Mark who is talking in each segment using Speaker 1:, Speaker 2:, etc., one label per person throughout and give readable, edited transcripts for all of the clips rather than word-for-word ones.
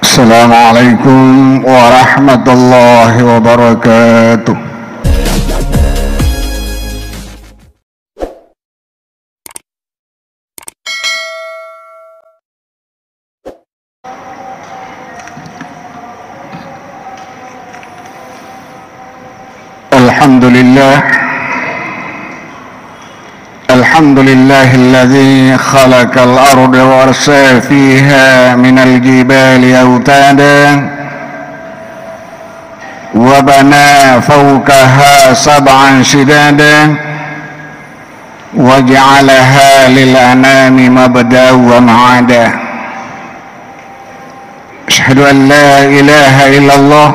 Speaker 1: Assalamualaikum warahmatullahi wabarakatuh. الحمد لله الذي خلق الأرض وأرسى فيها من الجبال أوتادا وبنى فوقها سبعا شدادا وجعلها للأنام مبدأ ومعادا. أشهد أن لا إله إلا الله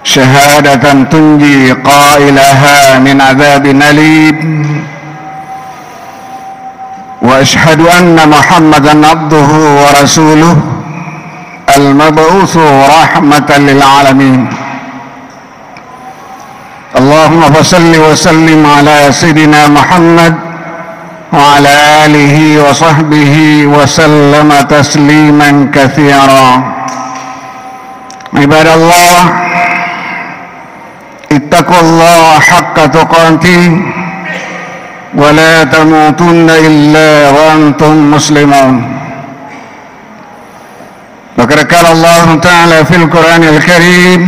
Speaker 1: شهادة تنجي قائلها من عذاب أليم، وأشهد أن محمدا عبده ورسوله المبعوث رحمة للعالمين. اللهم صل وسلم على سيدنا محمد وعلى آله وصحبه وسلم تسليما كثيرا. عباد الله، اتقوا الله حق تقاته ولا تموتن إلا وأنتم مسلمون. وقد قال الله تعالى في القرآن الكريم: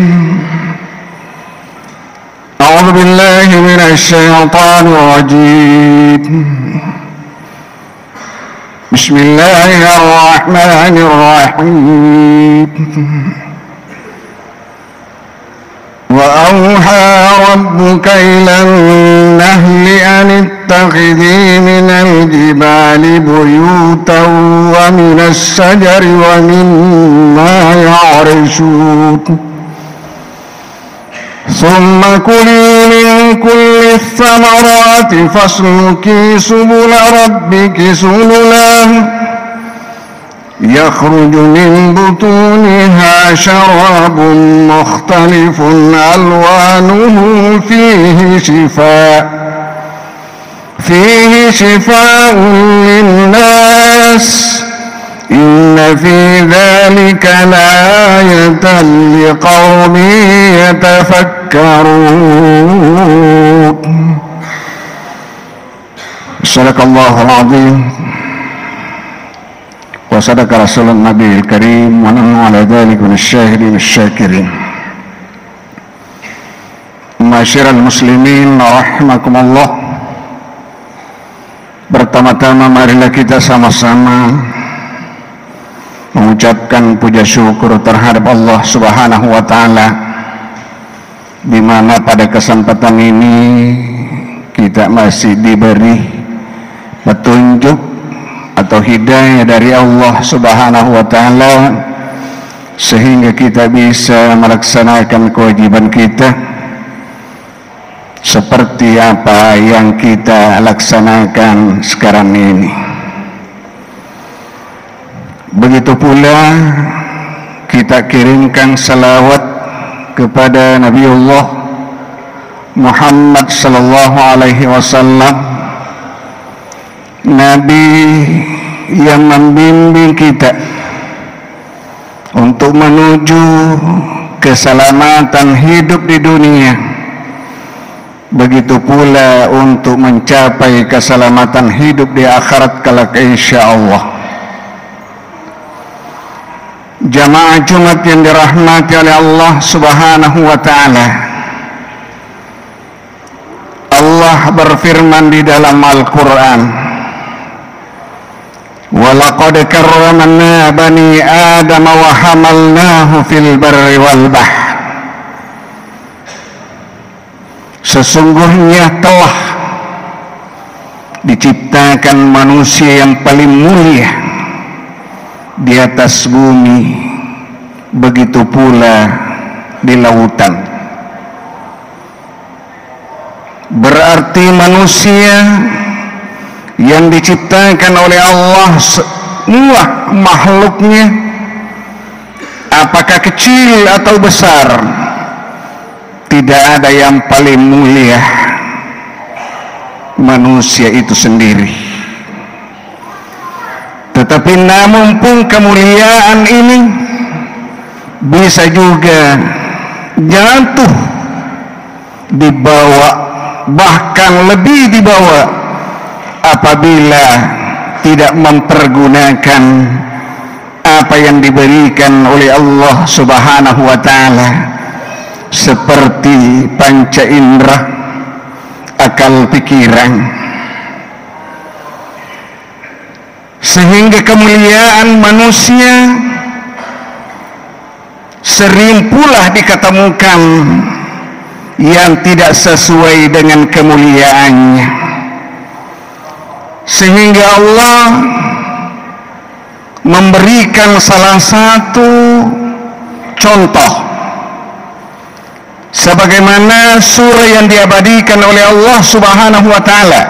Speaker 1: أعوذ بالله من الشيطان الرجيم، بسم الله الرحمن الرحيم. وأوحى ربك إلى النحل أن اتخذي من الجبال بيوتا ومن الشجر ومما يعرشون ثم كلي من كل الثمرات فاسلكي سبل ربك سللا يخرج من بطونها شراب مختلف ألوانه فيه شفاء للناس إن في ذلك لآية لقوم يتفكرون. صدق الله العظيم وصدق رسول النبي الكريم ونحن على ذلك من الشاهدين الشاكرين. Masyiral muslimin rahimakumullah, pertama-tama marilah kita sama-sama mengucapkan puja syukur terhadap Allah Subhanahu wa taala, di mana pada kesempatan ini kita masih diberi petunjuk atau hidayah dari Allah Subhanahu wa taala sehingga kita bisa melaksanakan kewajiban kita seperti apa yang kita laksanakan sekarang ini. Begitu pula kita kirimkan salawat kepada Nabiullah Muhammad sallallahu alaihi wasallam, Nabi yang membimbing kita untuk menuju keselamatan hidup di dunia, begitu pula untuk mencapai keselamatan hidup di akhirat kelak insyaallah. Jamaah Jumat yang dirahmati oleh Allah Subhanahu wa taala, Allah berfirman di dalam Al-Qur'an, وَلَقَدْ كَرَّمْنَا بَنِي آدَمَ وَحَمَلْنَاهُ فِي الْبَرِّ وَالْبَحْرِ. Sesungguhnya telah diciptakan manusia yang paling mulia di atas bumi, begitu pula di lautan. Berarti manusia yang diciptakan oleh Allah, semua makhluknya, apakah kecil atau besar, tidak ada yang paling mulia manusia itu sendiri. Tetapi namun pun kemuliaan ini bisa juga jatuh dibawa, bahkan lebih dibawa apabila tidak mempergunakan apa yang diberikan oleh Allah Subhanahu wa ta'ala, seperti panca indera, akal pikiran, sehingga kemuliaan manusia sering pula diketemukan yang tidak sesuai dengan kemuliaannya, sehingga Allah memberikan salah satu contoh sebagaimana surah yang diabadikan oleh Allah Subhanahu wa ta'ala,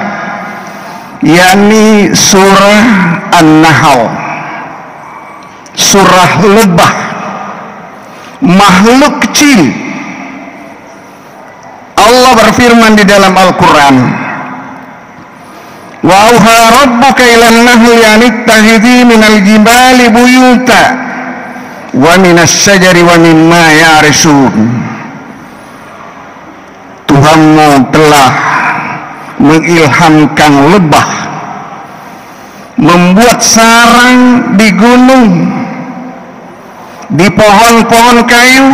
Speaker 1: yakni surah An-Nahl, surah lebah, makhluk kecil. Allah berfirman di dalam Al-Quran, wa auha rabbuka ilan nahli anittakhidhi minal jibali buyuta wa minas syajari wa mimma ya'rishun. Tuhanmu telah mengilhamkan lebah membuat sarang di gunung, di pohon-pohon kayu,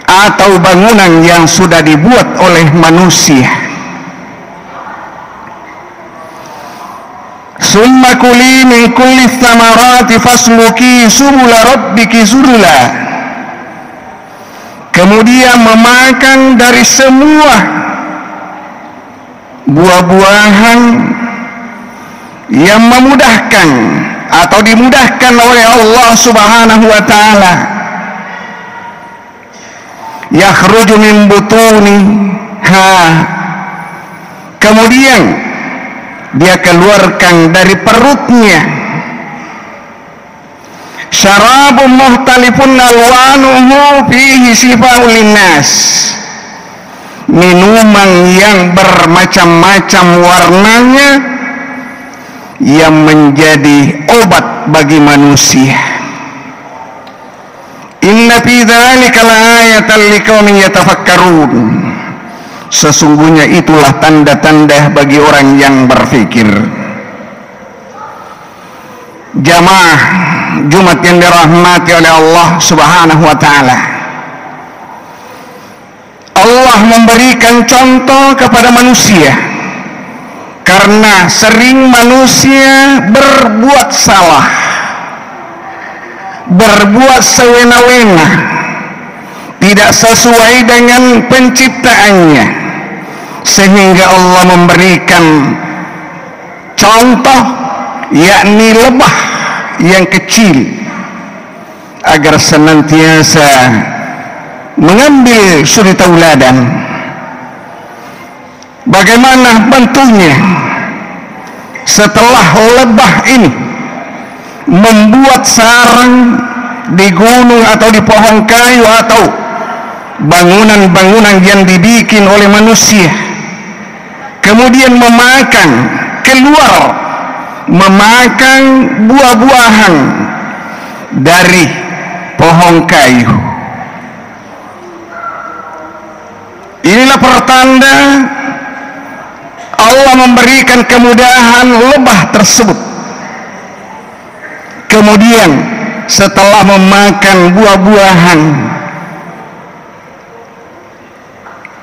Speaker 1: atau bangunan yang sudah dibuat oleh manusia. Summa kuli min kulli thamarati fasluki subula rabbiki zulula. Kemudian memakan dari semua buah-buahan yang memudahkan atau dimudahkan oleh Allah Subhanahu wa ta'ala, yakhruju min butuniha, kemudian dia keluarkan dari perutnya, syarabun muhtalifun alwanuhu fihi shifaa'un linnas, minuman yang bermacam-macam warnanya yang menjadi obat bagi manusia. Inna fi dzalika laayatan liqaumin yatafakkarun. Sesungguhnya itulah tanda-tanda bagi orang yang berfikir. Jamaah Jumat yang dirahmati oleh Allah Subhanahu wa ta'ala, Allah memberikan contoh kepada manusia karena sering manusia berbuat salah, berbuat sewena-wena, tidak sesuai dengan penciptaannya, sehingga Allah memberikan contoh, yakni lebah yang kecil, agar senantiasa mengambil suri tauladan. Bagaimana bentuknya setelah lebah ini membuat sarang di gunung atau di pohon kayu atau bangunan-bangunan yang dibikin oleh manusia, kemudian memakan buah-buahan dari pohon kayu. Inilah pertanda Allah memberikan kemudahan lebah tersebut. Kemudian setelah memakan buah-buahan,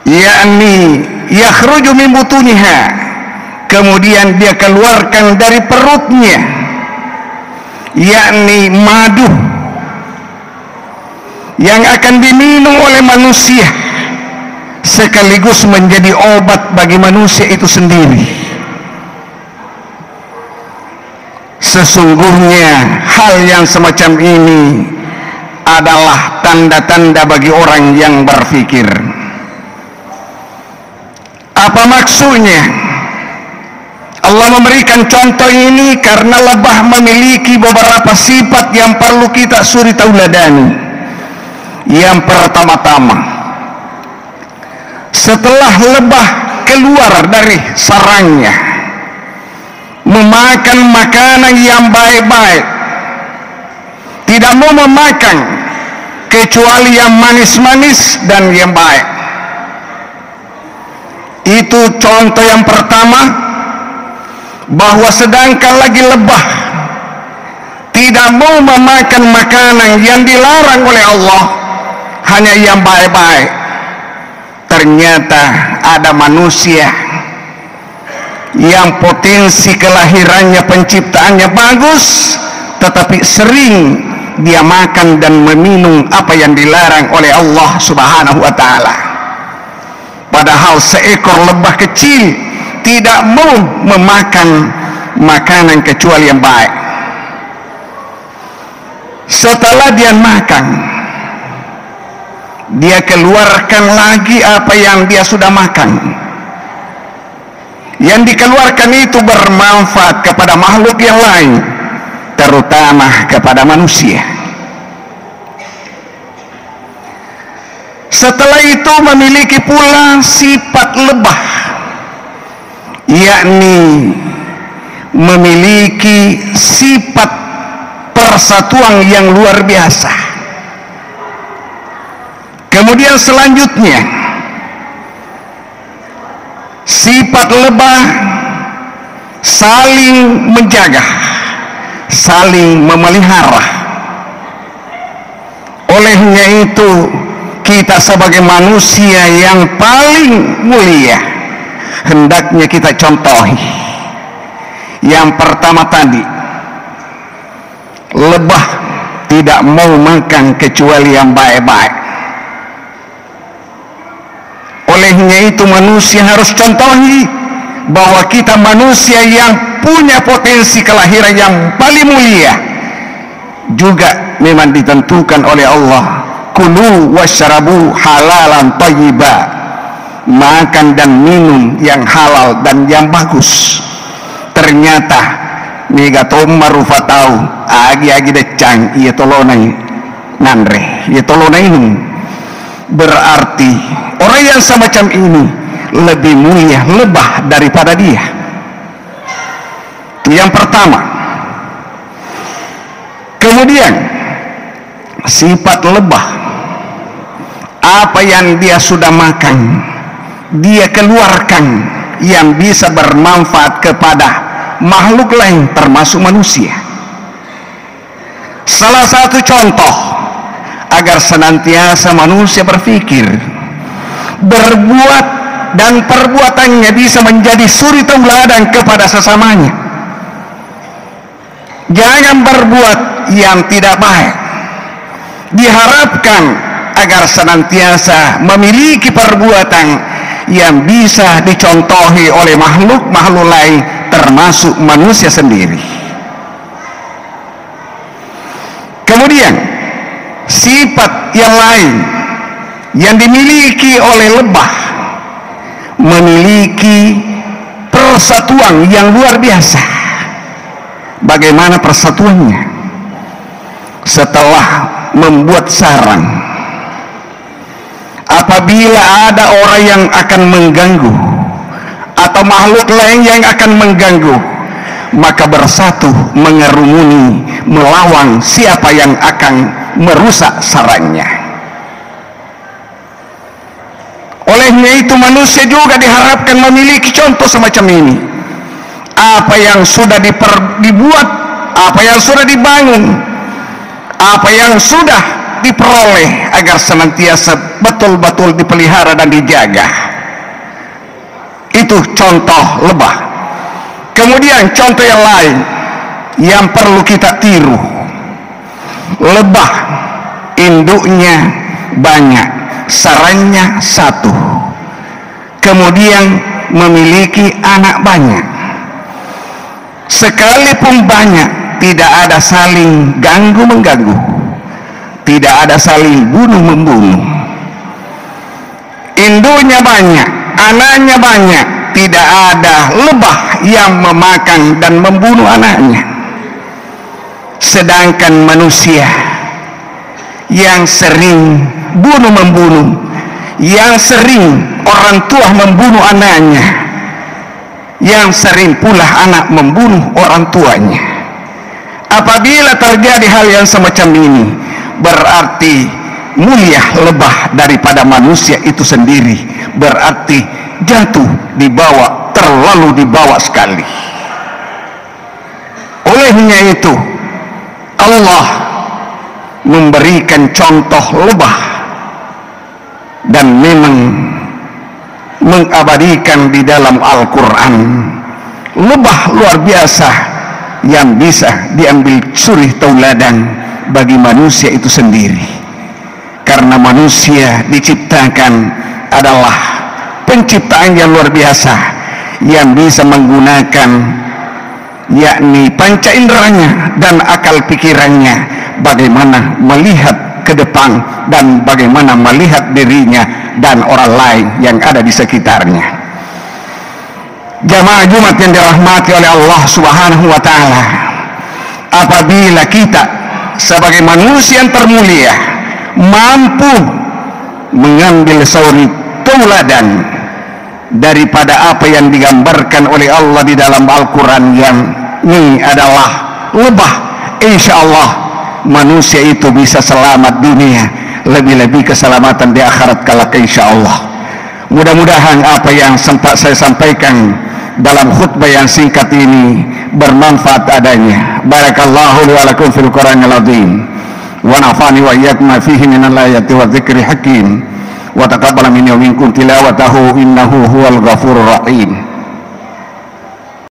Speaker 1: yakni yakhruju min butuniha, kemudian dia keluarkan dari perutnya, yakni madu yang akan diminum oleh manusia, sekaligus menjadi obat bagi manusia itu sendiri. Sesungguhnya hal yang semacam ini adalah tanda-tanda bagi orang yang berfikir. Apa maksudnya? Allah memberikan contoh ini karena lebah memiliki beberapa sifat yang perlu kita suri tauladani. Yang pertama-tama, setelah lebah keluar dari sarangnya, memakan makanan yang baik-baik, tidak mau memakan kecuali yang manis-manis dan yang baik. Itu contoh yang pertama, bahwa sedangkan lagi lebah tidak mau memakan makanan yang dilarang oleh Allah, hanya yang baik-baik, ternyata ada manusia yang potensi kelahirannya, penciptaannya bagus, tetapi sering dia makan dan meminum apa yang dilarang oleh Allah Subhanahu wa ta'ala. Padahal seekor lebah kecil tidak mau memakan makanan kecuali yang baik. Setelah dia makan, dia keluarkan lagi apa yang dia sudah makan. Yang dikeluarkan itu bermanfaat kepada makhluk yang lain, terutama kepada manusia. Setelah itu memiliki pula sifat lebah, yakni memiliki sifat persatuan yang luar biasa. Kemudian selanjutnya, sifat lebah saling menjaga, saling memelihara. Olehnya itu kita sebagai manusia yang paling mulia hendaknya kita contohi. Yang pertama tadi, lebah tidak mau makan kecuali yang baik-baik. Olehnya itu manusia harus contohi bahwa kita manusia yang punya potensi kelahiran yang paling mulia, juga memang ditentukan oleh Allah, kulu wasyarabu halalan thayyiba, makan dan minum yang halal dan yang bagus. Ternyata mega tomaru fatau agi decang ia tolonai nandre ia tolonai ini, berarti orang yang semacam ini lebih mulia lebah daripada dia. Itu yang pertama. Kemudian sifat lebah, apa yang dia sudah makan dia keluarkan yang bisa bermanfaat kepada makhluk lain termasuk manusia. Salah satu contoh agar senantiasa manusia berpikir, berbuat, dan perbuatannya bisa menjadi suri tauladan kepada sesamanya. Jangan berbuat yang tidak baik. Diharapkan agar senantiasa memiliki perbuatan yang bisa dicontohi oleh makhluk-makhluk lain termasuk manusia sendiri. Kemudian sifat yang lain yang dimiliki oleh lebah, memiliki persatuan yang luar biasa. Bagaimana persatuannya? Setelah membuat sarang, apabila ada orang yang akan mengganggu atau makhluk lain yang akan mengganggu, maka bersatu mengerumuni melawan siapa yang akan merusak sarangnya. Olehnya itu manusia juga diharapkan memiliki contoh semacam ini. Apa yang sudah dibuat, apa yang sudah dibangun, apa yang sudah diperoleh agar senantiasa betul-betul dipelihara dan dijaga. Itu contoh lebah. Kemudian contoh yang lain yang perlu kita tiru, lebah induknya banyak, sarangnya satu, kemudian memiliki anak banyak. Sekalipun banyak, tidak ada saling ganggu-mengganggu, tidak ada saling bunuh-membunuh. Induknya banyak, anaknya banyak, tidak ada lebah yang memakan dan membunuh anaknya. Sedangkan manusia yang sering bunuh-membunuh, yang sering orang tua membunuh anaknya, yang sering pula anak membunuh orang tuanya. Apabila terjadi hal yang semacam ini, berarti mulia lebah daripada manusia itu sendiri, berarti jatuh dibawa, terlalu dibawa sekali. Olehnya itu Allah memberikan contoh lebah dan memang mengabadikan di dalam Al-Quran lebah luar biasa yang bisa diambil suri tauladan bagi manusia itu sendiri, karena manusia diciptakan adalah penciptaan yang luar biasa yang bisa menggunakan yakni panca inderanya dan akal pikirannya bagaimana melihat ke depan dan bagaimana melihat dirinya dan orang lain yang ada di sekitarnya. Jamaah Jumat yang dirahmati oleh Allah Subhanahu wa taala, apabila kita sebagai manusia yang termulia mampu mengambil suri tauladan daripada apa yang digambarkan oleh Allah di dalam Al-Quran, yang ini adalah lebah, insya Allah manusia itu bisa selamat dunia, lebih-lebih keselamatan di akhirat kelak insya Allah. Mudah-mudahan apa yang sempat saya sampaikan dalam khutbah yang singkat ini bermanfaat adanya. Barakallahu li wa lakum fil Qur'anil azim wa nafa'ani wa iyyakum fihi minal ayati wa dzikri hakim wa taqabbal minni wa minkum tilawatahu innahu huwal ghafurur rahim.